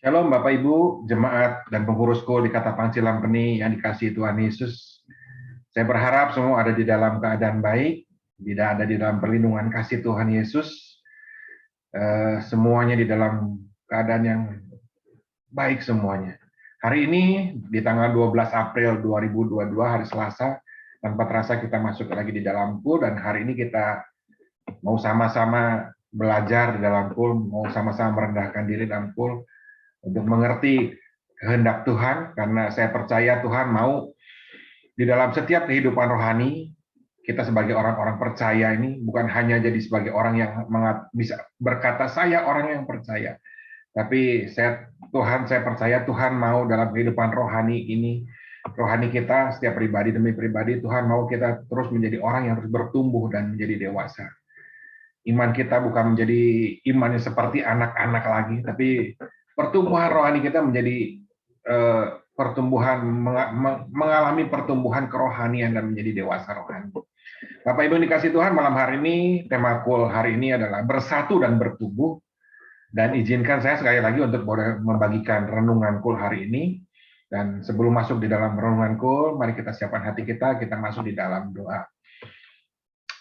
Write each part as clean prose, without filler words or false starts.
Shalom Bapak Ibu, jemaat dan pengurusku di Katapang Cilampeni yang dikasihi Tuhan Yesus. Saya berharap semua ada di dalam keadaan baik, tidak ada di dalam perlindungan kasih Tuhan Yesus. Semuanya di dalam keadaan yang baik semuanya. Hari ini di tanggal 12 April 2022 hari Selasa, tanpa terasa kita masuk lagi di dalam pool, dan hari ini kita mau sama-sama belajar di dalam pool, mau sama-sama merendahkan diri dalam pool, untuk mengerti kehendak Tuhan, karena saya percaya Tuhan mau di dalam setiap kehidupan rohani, kita sebagai orang-orang percaya ini bukan hanya jadi sebagai orang yang bisa berkata saya orang yang percaya, tapi saya percaya Tuhan mau dalam kehidupan rohani kita, setiap pribadi demi pribadi, Tuhan mau kita terus menjadi orang yang terus bertumbuh dan menjadi dewasa. Iman kita bukan menjadi iman yang seperti anak-anak lagi, tapi pertumbuhan rohani kita menjadi mengalami pertumbuhan kerohanian dan menjadi dewasa rohani. Bapak Ibu dikasih Tuhan, malam hari ini tema kul hari ini adalah bersatu dan bertumbuh. Dan izinkan saya sekali lagi untuk boleh membagikan renungan kul hari ini. Dan sebelum masuk di dalam renungan kul, mari kita siapkan hati kita masuk di dalam doa.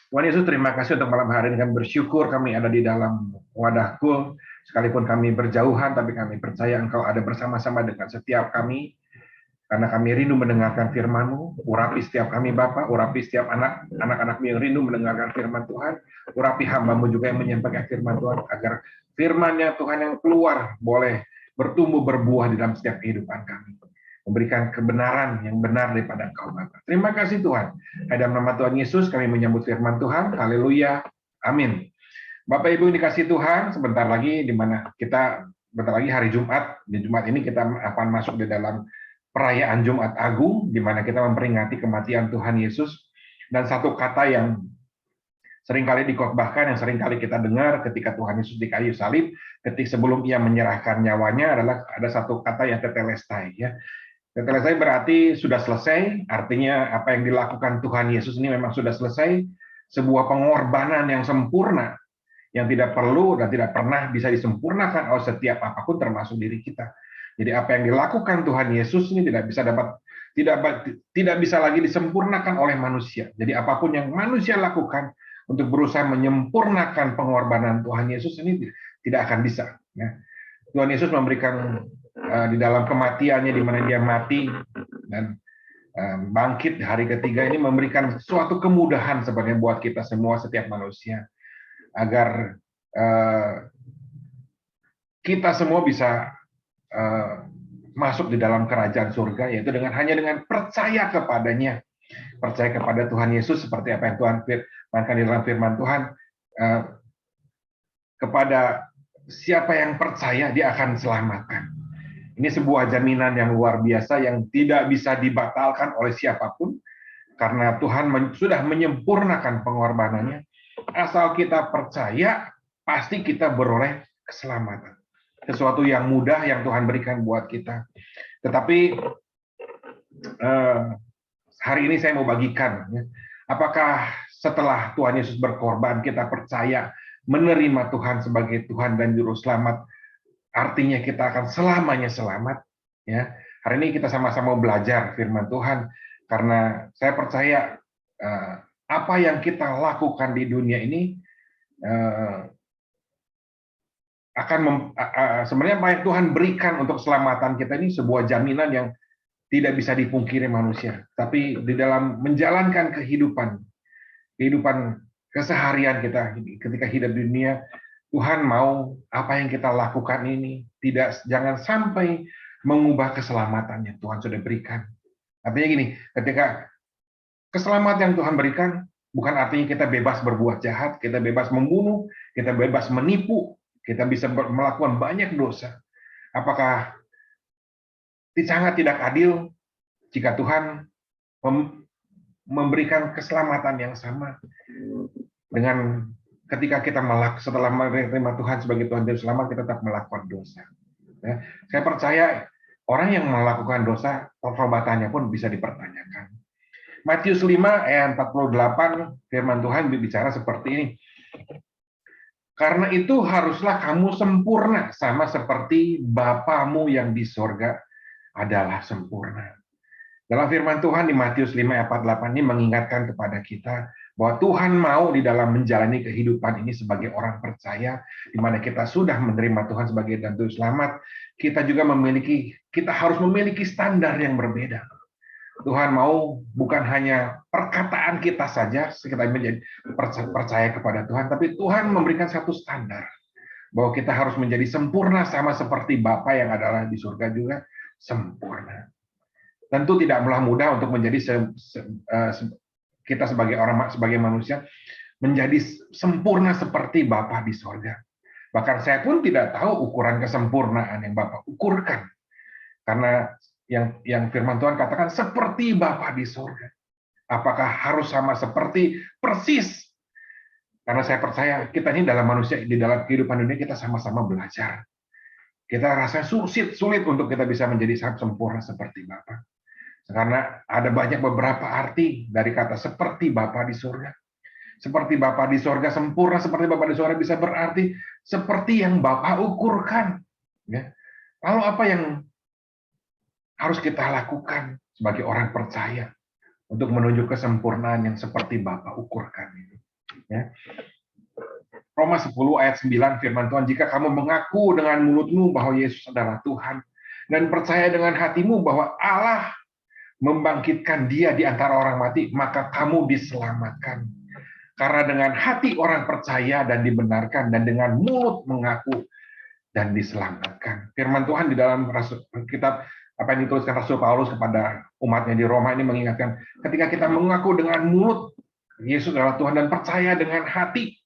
Tuhan Yesus, terima kasih untuk malam hari ini. Kami bersyukur kami ada di dalam wadah kul. Sekalipun kami berjauhan, tapi kami percaya Engkau ada bersama-sama dengan setiap kami. Karena kami rindu mendengarkan firman-Mu. Urapi setiap kami Bapa, urapi setiap anak-anak-mu yang rindu mendengarkan firman Tuhan. Urapi hamba-Mu juga yang menyampaikan firman Tuhan, agar firman-Nya Tuhan yang keluar boleh bertumbuh berbuah di dalam setiap kehidupan kami. Memberikan kebenaran yang benar daripada Engkau Bapa. Terima kasih Tuhan. Dalam nama Tuhan Yesus kami menyambut firman Tuhan. Haleluya. Amin. Bapak Ibu dikasih Tuhan, sebentar lagi bentar lagi hari Jumat. Di Jumat ini kita akan masuk di dalam perayaan Jumat Agung, di mana kita memperingati kematian Tuhan Yesus. Dan satu kata yang seringkali dikhotbahkan, yang seringkali kita dengar ketika Tuhan Yesus di kayu salib, ketika sebelum ia menyerahkan nyawanya, adalah ada satu kata yang tetelestai. Ya. Tetelestai berarti sudah selesai, artinya apa yang dilakukan Tuhan Yesus ini memang sudah selesai, sebuah pengorbanan yang sempurna, yang tidak perlu dan tidak pernah bisa disempurnakan oleh setiap apapun termasuk diri kita. Jadi apa yang dilakukan Tuhan Yesus ini tidak bisa lagi disempurnakan oleh manusia. Jadi apapun yang manusia lakukan untuk berusaha menyempurnakan pengorbanan Tuhan Yesus ini tidak akan bisa. Ya. Tuhan Yesus memberikan di dalam kematiannya, di mana dia mati dan bangkit hari ketiga ini, memberikan suatu kemudahan sebenarnya buat kita semua, setiap manusia, agar kita semua bisa masuk di dalam kerajaan surga, yaitu hanya dengan percaya kepadanya, percaya kepada Tuhan Yesus, seperti apa yang Tuhan firmankan di dalam firman Tuhan, kepada siapa yang percaya dia akan selamatkan. Ini sebuah jaminan yang luar biasa yang tidak bisa dibatalkan oleh siapapun, karena Tuhan sudah menyempurnakan pengorbanannya. Asal kita percaya, pasti kita beroleh keselamatan. Sesuatu yang mudah yang Tuhan berikan buat kita. Tetapi hari ini saya mau bagikan, apakah setelah Tuhan Yesus berkorban kita percaya menerima Tuhan sebagai Tuhan dan Juru Selamat, artinya kita akan selamanya selamat. Ya, hari ini kita sama-sama belajar firman Tuhan, karena saya percaya apa yang kita lakukan di dunia ini sebenarnya apa yang Tuhan berikan untuk keselamatan kita ini sebuah jaminan yang tidak bisa dipungkiri manusia. Tapi di dalam menjalankan kehidupan keseharian kita ketika hidup di dunia, Tuhan mau apa yang kita lakukan ini jangan sampai mengubah keselamatannya Tuhan sudah berikan. Artinya gini, ketika keselamatan yang Tuhan berikan bukan artinya kita bebas berbuat jahat, kita bebas membunuh, kita bebas menipu, kita bisa melakukan banyak dosa. Apakah sangat tidak adil jika Tuhan memberikan keselamatan yang sama dengan ketika kita setelah menerima Tuhan sebagai Tuhan dan Selamat, kita tetap melakukan dosa. Ya, saya percaya orang yang melakukan dosa, pertobatannya pun bisa dipertanyakan. Matius 5 ayat 48, firman Tuhan bicara seperti ini. Karena itu haruslah kamu sempurna, sama seperti Bapamu yang di sorga adalah sempurna. Dalam firman Tuhan di Matius 5 ayat 48 ini mengingatkan kepada kita bahwa Tuhan mau di dalam menjalani kehidupan ini sebagai orang percaya, di mana kita sudah menerima Tuhan sebagai dan Juru Selamat, kita harus memiliki standar yang berbeda. Tuhan mau bukan hanya perkataan kita saja, kita menjadi percaya kepada Tuhan, tapi Tuhan memberikan satu standar bahwa kita harus menjadi sempurna sama seperti Bapa yang adalah di surga juga sempurna. Tentu tidaklah mudah untuk menjadi kita sebagai manusia menjadi sempurna seperti Bapa di surga. Bahkan saya pun tidak tahu ukuran kesempurnaan yang Bapa ukurkan. Karena yang firman Tuhan katakan seperti Bapa di surga. Apakah harus sama seperti persis? Karena saya percaya kita ini dalam manusia, di dalam kehidupan dunia kita sama-sama belajar. Kita rasa sulit untuk kita bisa menjadi sempurna seperti Bapa. Karena ada beberapa arti dari kata seperti Bapa di surga. Seperti Bapa di surga sempurna, seperti Bapa di surga bisa berarti seperti yang Bapa ukurkan. Ya. Lalu apa yang harus kita lakukan sebagai orang percaya untuk menuju kesempurnaan yang seperti Bapa ukurkan itu? Ya. Roma 10 ayat 9 firman Tuhan, jika kamu mengaku dengan mulutmu bahwa Yesus adalah Tuhan dan percaya dengan hatimu bahwa Allah membangkitkan dia di antara orang mati, maka kamu diselamatkan. Karena dengan hati orang percaya dan dibenarkan, dan dengan mulut mengaku dan diselamatkan. Firman Tuhan di dalam kitab apa yang dituliskan Rasul Paulus kepada umatnya di Roma ini mengingatkan, ketika kita mengaku dengan mulut Yesus adalah Tuhan dan percaya dengan hati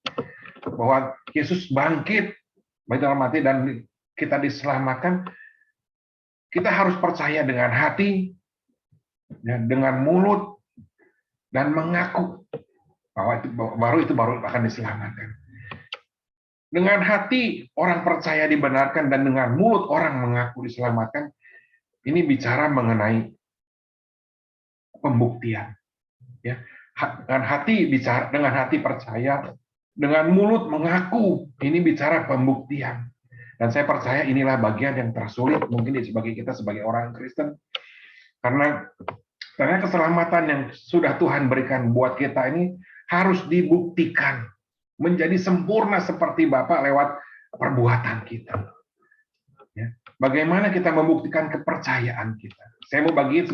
bahwa Yesus bangkit dari dalam mati dan kita diselamatkan, kita harus percaya dengan hati, dengan mulut, dan mengaku bahwa itu baru akan diselamatkan. Dengan hati orang percaya dibenarkan dan dengan mulut orang mengaku diselamatkan. Ini bicara mengenai pembuktian. Ya, dengan hati percaya, dengan mulut mengaku. Ini bicara pembuktian. Dan saya percaya inilah bagian yang tersulit mungkin sebagai kita sebagai orang Kristen. Karena keselamatan yang sudah Tuhan berikan buat kita ini harus dibuktikan menjadi sempurna seperti Bapa lewat perbuatan kita. Ya. Bagaimana kita membuktikan kepercayaan kita? Saya mau bagi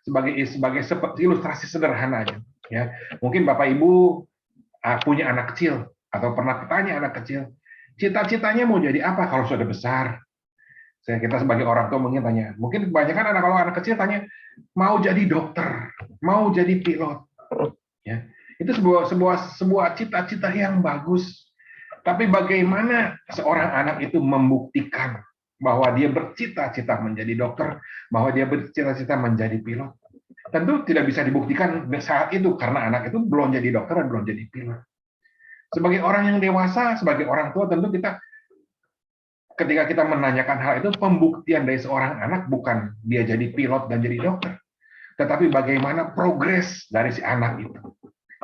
sebagai ilustrasi sederhana aja. Ya, mungkin Bapak Ibu punya anak kecil atau pernah tanya anak kecil, cita-citanya mau jadi apa kalau sudah besar? Kita sebagai orang tua mungkin kebanyakan anak kecil tanya, mau jadi dokter, mau jadi pilot. Ya, itu sebuah cita-cita yang bagus. Tapi bagaimana seorang anak itu membuktikan bahwa dia bercita-cita menjadi dokter, bahwa dia bercita-cita menjadi pilot? Tentu tidak bisa dibuktikan saat itu karena anak itu belum jadi dokter dan belum jadi pilot. Sebagai orang yang dewasa, sebagai orang tua, tentu ketika kita menanyakan hal itu, pembuktian dari seorang anak bukan dia jadi pilot dan jadi dokter, tetapi bagaimana progres dari si anak itu.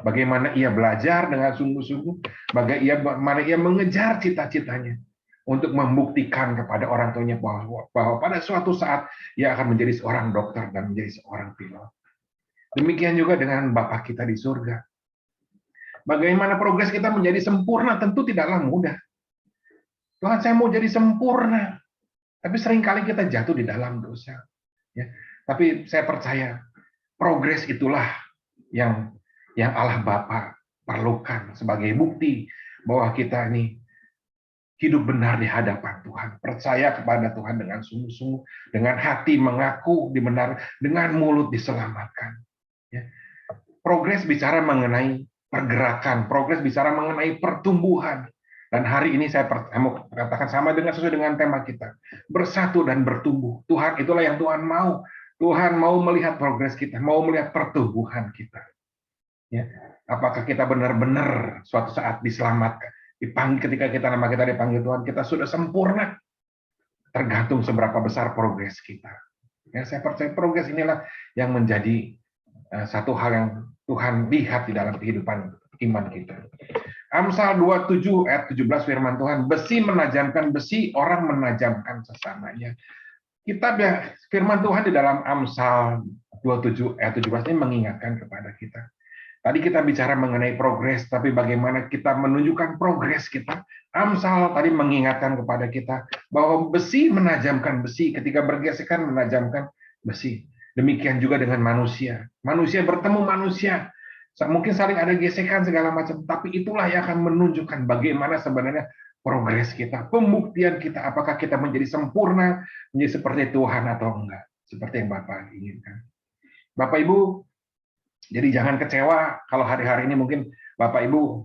Bagaimana ia belajar dengan sungguh-sungguh, bagaimana ia mengejar cita-citanya untuk membuktikan kepada orang tuanya bahwa pada suatu saat ia akan menjadi seorang dokter dan menjadi seorang pilot. Demikian juga dengan Bapa kita di surga. Bagaimana progres kita menjadi sempurna tentu tidaklah mudah. Tuhan, saya mau jadi sempurna. Tapi seringkali kita jatuh di dalam dosa. Ya. Tapi saya percaya, progres itulah yang Allah Bapa perlukan sebagai bukti bahwa kita ini hidup benar di hadapan Tuhan. Percaya kepada Tuhan dengan sungguh-sungguh, dengan hati mengaku dibenar, dengan mulut diselamatkan. Ya. Progres bicara mengenai pergerakan, progres bicara mengenai pertumbuhan. Dan hari ini saya mau katakan sesuai dengan tema kita, bersatu dan bertumbuh. Tuhan, itulah yang Tuhan mau. Tuhan mau melihat progres kita, mau melihat pertumbuhan kita. Ya. Apakah kita benar-benar suatu saat diselamatkan, ketika nama kita dipanggil Tuhan, kita sudah sempurna? Tergantung seberapa besar progres kita. Ya, saya percaya progres inilah yang menjadi satu hal yang Tuhan lihat di dalam kehidupan iman kita. Amsal 27 ayat 17 firman Tuhan, besi menajamkan besi, orang menajamkan sesamanya. Firman Tuhan di dalam Amsal 27 ayat 17 ini mengingatkan kepada kita. Tadi kita bicara mengenai progres, tapi bagaimana kita menunjukkan progres kita. Amsal tadi mengingatkan kepada kita bahwa besi menajamkan besi, ketika bergesekan menajamkan besi. Demikian juga dengan manusia. Manusia bertemu manusia. Mungkin saling ada gesekan segala macam, tapi itulah yang akan menunjukkan bagaimana sebenarnya progres kita, pembuktian kita, apakah kita menjadi sempurna, menjadi seperti Tuhan atau enggak, seperti yang Bapak inginkan. Bapak Ibu, jadi jangan kecewa kalau hari-hari ini mungkin Bapak Ibu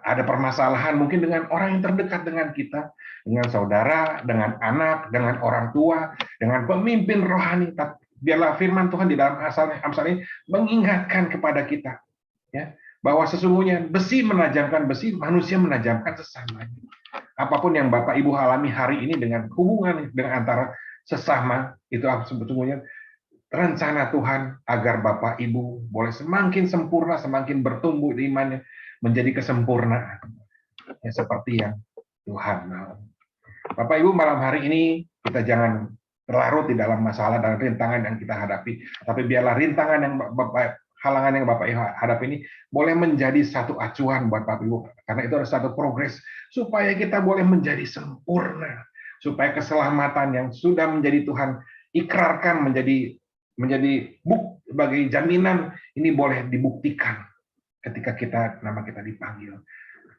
ada permasalahan mungkin dengan orang yang terdekat dengan kita, dengan saudara, dengan anak, dengan orang tua, dengan pemimpin rohani. Biarlah firman Tuhan di dalam Amsal ini mengingatkan kepada kita, ya, bahwa sesungguhnya besi menajamkan besi, manusia menajamkan sesamanya. Apapun yang Bapak Ibu alami hari ini dengan hubungan dengan antara sesama, itu sebetulnya rencana Tuhan agar Bapak Ibu boleh semakin sempurna, semakin bertumbuh imannya menjadi kesempurnaan. Ya, seperti yang Tuhan mau. Bapak Ibu, malam hari ini kita jangan terlarut di dalam masalah dan rintangan yang kita hadapi, tapi biarlah rintangan yang halangan yang Bapak Ibu hadapi ini boleh menjadi satu acuan buat Bapak Ibu, karena itu ada satu progres supaya kita boleh menjadi sempurna, supaya keselamatan yang sudah menjadi Tuhan ikrarkan menjadi sebagai jaminan ini boleh dibuktikan ketika nama kita dipanggil.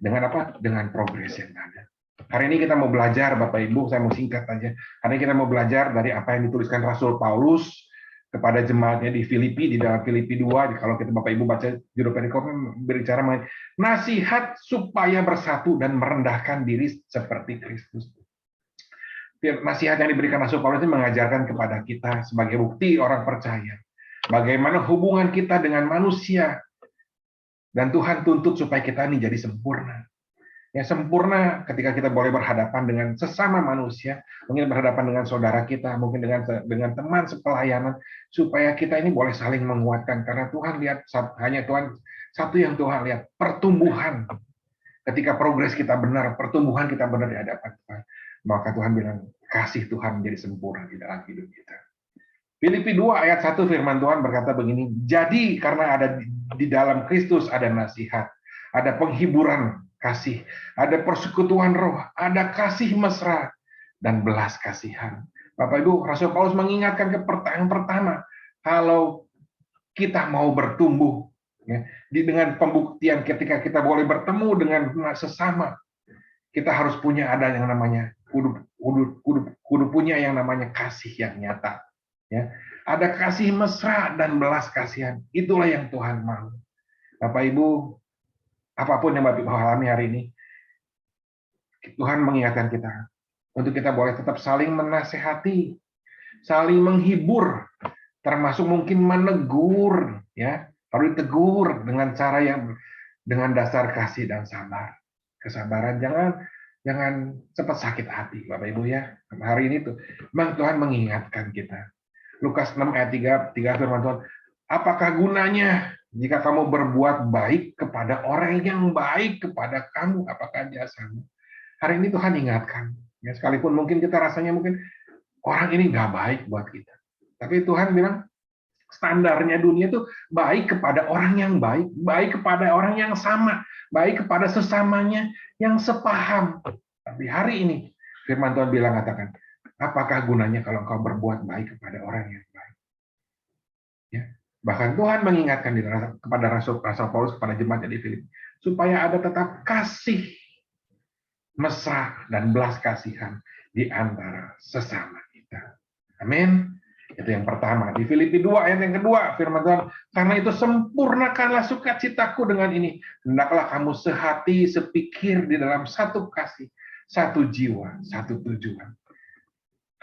Dengan apa? Dengan progres yang ada. Hari ini kita mau belajar, Bapak Ibu, saya mau singkat aja. Hari ini kita mau belajar dari apa yang dituliskan Rasul Paulus kepada jemaatnya di Filipi, di dalam Filipi 2. Kalau kita Bapak Ibu baca judul perikopnya berbicara mengenai nasihat supaya bersatu dan merendahkan diri seperti Kristus. Nasihat yang diberikan Rasul Paulus ini mengajarkan kepada kita sebagai bukti orang percaya. Bagaimana hubungan kita dengan manusia. Dan Tuhan tuntut supaya kita ini jadi sempurna. Ya, sempurna ketika kita boleh berhadapan dengan sesama manusia, mungkin berhadapan dengan saudara kita, mungkin dengan teman sepelayanan, supaya kita ini boleh saling menguatkan. Karena Tuhan lihat, hanya Tuhan, satu yang Tuhan lihat, pertumbuhan. Ketika progres kita benar, pertumbuhan kita benar di hadapan Tuhan. Maka Tuhan bilang, kasih Tuhan menjadi sempurna di dalam hidup kita. Filipi 2 ayat 1 firman Tuhan berkata begini, jadi karena ada di dalam Kristus ada nasihat, ada penghiburan kasih, ada persekutuan roh, ada kasih mesra, dan belas kasihan. Bapak Ibu, Rasul Paulus mengingatkan ke pertanyaan pertama, kalau kita mau bertumbuh, ya, dengan pembuktian ketika kita boleh bertemu dengan sesama, kita harus punya ada yang namanya, kudu punya yang namanya kasih yang nyata. Ya, ada kasih mesra dan belas kasihan. Itulah yang Tuhan mau. Bapak Ibu, apapun yang Bapak Ibu alami hari ini, Tuhan mengingatkan kita untuk kita boleh tetap saling menasehati, saling menghibur, termasuk mungkin menegur, ya, harus ditegur dengan cara yang dengan dasar kasih dan sabar. Kesabaran, jangan cepat sakit hati, Bapak Ibu ya. Hari ini tuh, Tuhan mengingatkan kita. Lukas 6 ayat 3 firman Tuhan, apakah gunanya jika kamu berbuat baik kepada orang yang baik kepada kamu, apakah jasamu? Hari ini Tuhan ingatkan, ya, sekalipun mungkin kita rasanya mungkin orang ini nggak baik buat kita, tapi Tuhan bilang standarnya dunia itu baik kepada orang yang baik kepada orang yang sama, baik kepada sesamanya yang sepaham. Tapi hari ini firman Tuhan bilang, katakan, apakah gunanya kalau engkau berbuat baik kepada orang yang baik? Ya. Bahkan Tuhan mengingatkan kepada Rasul Paulus, kepada jemaat di Filipi, supaya ada tetap kasih mesra dan belas kasihan di antara sesama kita. Amin. Itu yang pertama. Di Filipi 2 ayat yang kedua, firman Tuhan, karena itu sempurnakanlah sukacitaku dengan ini. Hendaklah kamu sehati, sepikir di dalam satu kasih, satu jiwa, satu tujuan.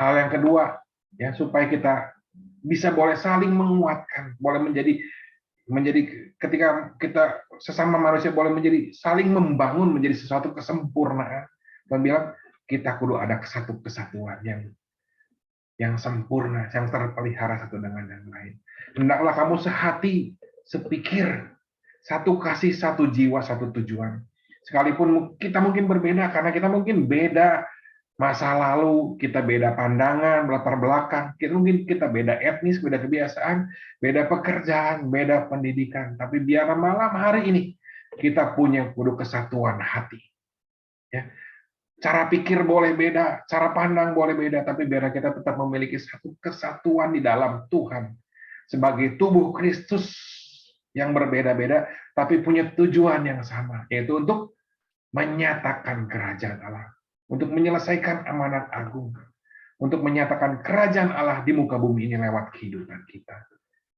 Hal yang kedua, ya, supaya kita bisa boleh saling menguatkan, boleh menjadi ketika kita sesama manusia boleh menjadi saling membangun menjadi sesuatu kesempurnaan. Tuhan bilang kita kudu ada satu kesatuan yang sempurna, yang terpelihara satu dengan yang lain. Hendaklah kamu sehati, sepikir Satu kasih, satu jiwa, satu tujuan. Sekalipun kita mungkin berbeda, karena kita mungkin beda masa lalu, kita beda pandangan, latar belakang, kita beda etnis, beda kebiasaan, beda pekerjaan, beda pendidikan. Tapi biar malam hari ini kita punya kudu kesatuan hati. Ya. Cara pikir boleh beda, cara pandang boleh beda, tapi biar kita tetap memiliki satu kesatuan di dalam Tuhan. Sebagai tubuh Kristus yang berbeda-beda, tapi punya tujuan yang sama, yaitu untuk menyatakan kerajaan Allah, untuk menyelesaikan amanat agung, untuk menyatakan kerajaan Allah di muka bumi ini lewat kehidupan kita.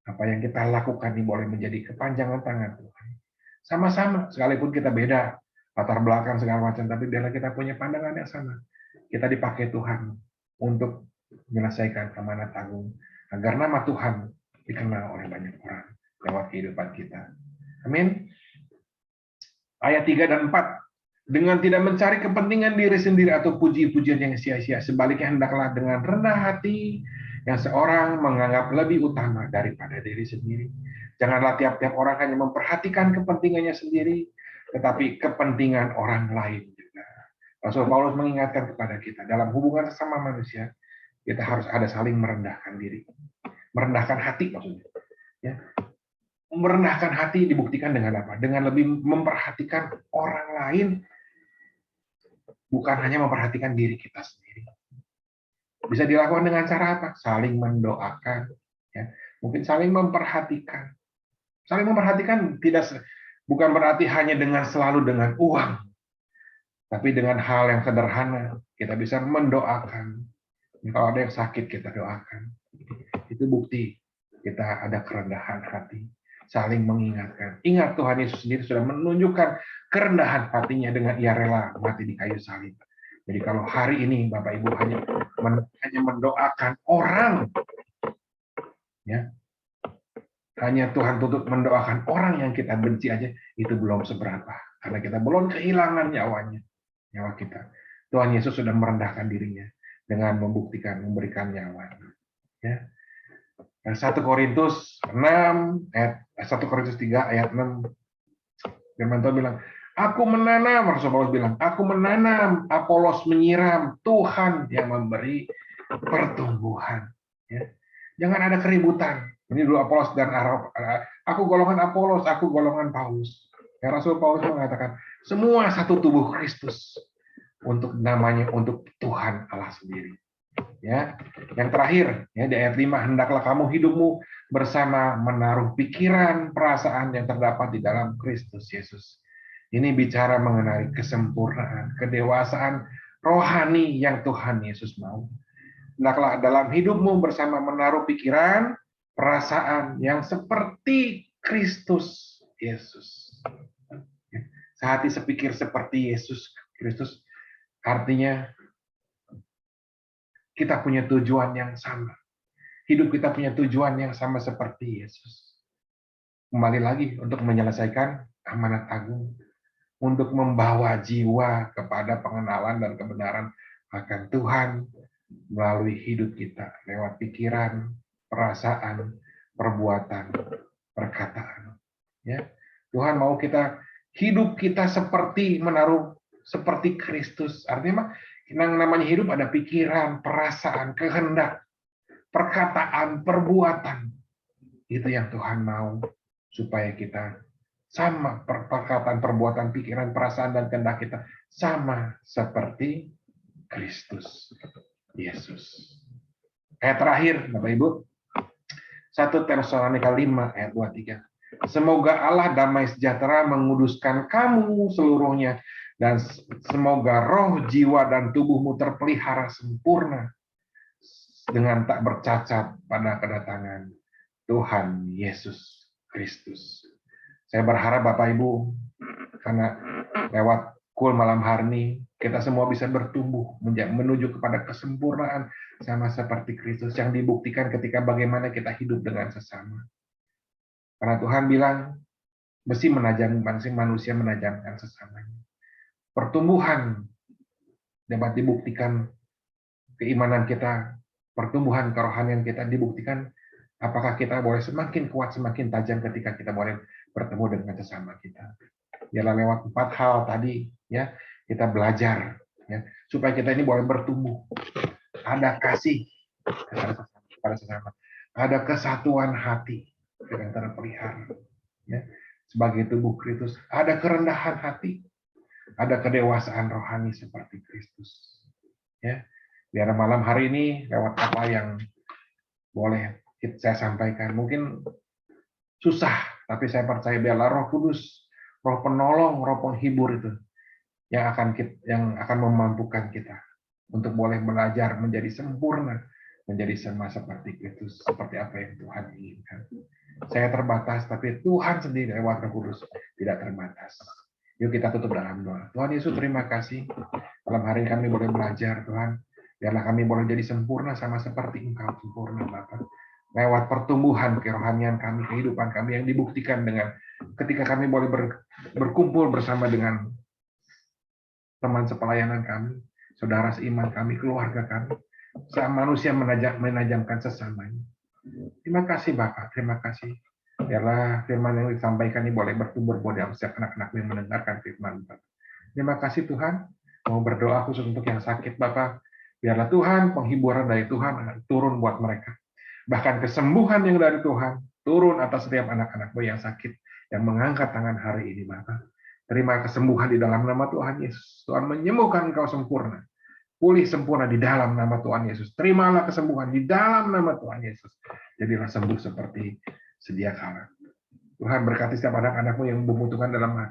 Apa yang kita lakukan ini boleh menjadi kepanjangan tangan Tuhan. Sama-sama, sekalipun kita beda, latar belakang segala macam, tapi biarlah kita punya pandangan yang sama. Kita dipakai Tuhan untuk menyelesaikan amanat agung, agar nama Tuhan dikenal oleh banyak orang lewat kehidupan kita. Amin. Ayat 3 dan 4. Dengan tidak mencari kepentingan diri sendiri atau puji-pujian yang sia-sia. Sebaliknya hendaklah dengan rendah hati yang seorang menganggap lebih utama daripada diri sendiri. Janganlah tiap-tiap orang hanya memperhatikan kepentingannya sendiri, tetapi kepentingan orang lain juga. Rasul Paulus mengingatkan kepada kita, dalam hubungan sesama manusia, kita harus ada saling merendahkan diri. Merendahkan hati maksudnya. Ya. Merendahkan hati dibuktikan dengan apa? Dengan lebih memperhatikan orang lain, bukan hanya memperhatikan diri kita sendiri. Bisa dilakukan dengan cara apa? Saling mendoakan, ya. Mungkin saling memperhatikan. Saling memperhatikan bukan berarti hanya selalu dengan uang, tapi dengan hal yang sederhana. Kita bisa mendoakan. Kalau ada yang sakit, kita doakan. Itu bukti kita ada kerendahan hati. Saling mengingatkan. Ingat, Tuhan Yesus sendiri sudah menunjukkan kerendahan hatinya dengan ia rela mati di kayu salib. Jadi kalau hari ini Bapak Ibu hanya mendoakan orang, ya, hanya Tuhan tuntut mendoakan orang yang kita benci aja, itu belum seberapa. Karena kita belum kehilangan nyawa kita. Tuhan Yesus sudah merendahkan dirinya dengan memberikan nyawa. Ya. 1 Korintus 6 ayat 1 Korintus 3 ayat 6. Firman Tuhan bilang, aku menanam, Rasul Paulus bilang, aku menanam, Apolos menyiram, Tuhan yang memberi pertumbuhan. Ya. Jangan ada keributan. Ini dulu Apolos dan aku golongan Apolos, aku golongan Paulus. Ya, Rasul Paulus mengatakan, semua satu tubuh Kristus untuk namanya untuk Tuhan Allah sendiri. Ya, yang terakhir ya di ayat 5, hendaklah kamu hidupmu bersama menaruh pikiran, perasaan yang terdapat di dalam Kristus Yesus. Ini bicara mengenai kesempurnaan, kedewasaan rohani yang Tuhan Yesus mau. Hendaklah dalam hidupmu bersama menaruh pikiran, perasaan yang seperti Kristus Yesus. Sehati sepikir seperti Yesus Kristus, artinya kita punya tujuan yang sama. Hidup kita punya tujuan yang sama seperti Yesus. Kembali lagi untuk menyelesaikan amanat agung. Untuk membawa jiwa kepada pengenalan dan kebenaran akan Tuhan melalui hidup kita. Lewat pikiran, perasaan, perbuatan, perkataan. Ya. Tuhan mau hidup kita seperti Kristus. Artinya yang namanya hidup ada pikiran, perasaan, kehendak, perkataan, perbuatan. Itu yang Tuhan mau supaya kita sama, perkataan, perbuatan, pikiran, perasaan, dan kehendak kita sama seperti Kristus Yesus. Ayat terakhir, Bapak Ibu, 1 Tesalonika 5 ayat 23. Semoga Allah damai sejahtera menguduskan kamu seluruhnya, dan semoga roh, jiwa, dan tubuhmu terpelihara sempurna dengan tak bercacat pada kedatangan Tuhan Yesus Kristus. Saya berharap Bapak Ibu, karena lewat Kul malam hari ini, kita semua bisa bertumbuh menuju kepada kesempurnaan sama seperti Kristus yang dibuktikan ketika bagaimana kita hidup dengan sesama. Karena Tuhan bilang, besi menajam, manusia menajamkan sesamanya. Pertumbuhan dapat dibuktikan, keimanan kita, pertumbuhan kerohanian kita dibuktikan apakah kita boleh semakin kuat, semakin tajam ketika kita boleh bertemu dengan sesama kita. Biarlah lewat 4 hal tadi ya kita belajar ya supaya kita ini boleh bertumbuh. Ada kasih kepada sesama, ada kesatuan hati yang terpelihara ya sebagai tubuh Kristus, ada kerendahan hati, ada kedewasaan rohani seperti Kristus ya. Biar malam hari ini lewat apa yang boleh saya sampaikan mungkin susah, tapi saya percaya biarlah Roh Kudus, Roh penolong, Roh penghibur itu yang akan memampukan kita untuk boleh belajar menjadi sempurna, menjadi sama seperti Kristus, seperti apa yang Tuhan inginkan. Saya terbatas, tapi Tuhan sendiri lewat Roh Kudus tidak terbatas. Yuk kita tutup dalam doa. Tuhan Yesus, terima kasih. Malam hari kami boleh belajar, Tuhan. Biarlah kami boleh jadi sempurna sama seperti Engkau sempurna, Bapa. Lewat pertumbuhan kerohanian kami, kehidupan kami yang dibuktikan dengan ketika kami boleh berkumpul bersama dengan teman sepelayanan kami, saudara seiman kami, keluarga kami, manusia menajamkan sesamanya. Terima kasih Bapak, terima kasih. Biarlah firman yang disampaikan ini boleh bertumbuh dalam setiap anak-anak yang mendengarkan firman Bapak. Terima kasih Tuhan. Mau berdoa khusus untuk yang sakit Bapak. Biarlah Tuhan, penghiburan dari Tuhan turun buat mereka. Bahkan kesembuhan yang dari Tuhan turun atas setiap anak-anakmu yang sakit, yang mengangkat tangan hari ini Bapak. Terima kesembuhan di dalam nama Tuhan Yesus. Tuhan menyembuhkan engkau sempurna. Pulih sempurna di dalam nama Tuhan Yesus. Terimalah kesembuhan di dalam nama Tuhan Yesus. Jadilah sembuh seperti sedia kala. Tuhan berkati setiap anak-anakmu yang membutuhkan dalam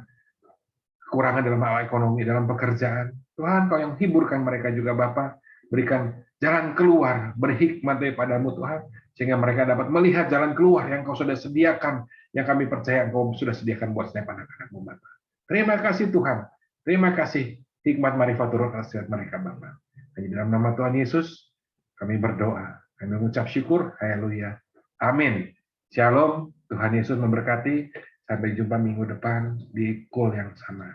kekurangan dalam hal ekonomi, dalam pekerjaan. Tuhan, Kau yang hiburkan mereka juga Bapa. Berikan jalan keluar, berhikmat daripadamu Tuhan. Sehingga mereka dapat melihat jalan keluar yang Kau sudah sediakan, yang kami percaya Kau sudah sediakan buat setiap anak-anakmu Bapa. Terima kasih Tuhan. Terima kasih. Hikmat marifat turun atas mereka Bapa. Hanya dalam nama Tuhan Yesus kami berdoa. Kami mengucap syukur. Haleluya. Amin. Shalom. Tuhan Yesus memberkati. Sampai jumpa minggu depan di call yang sama.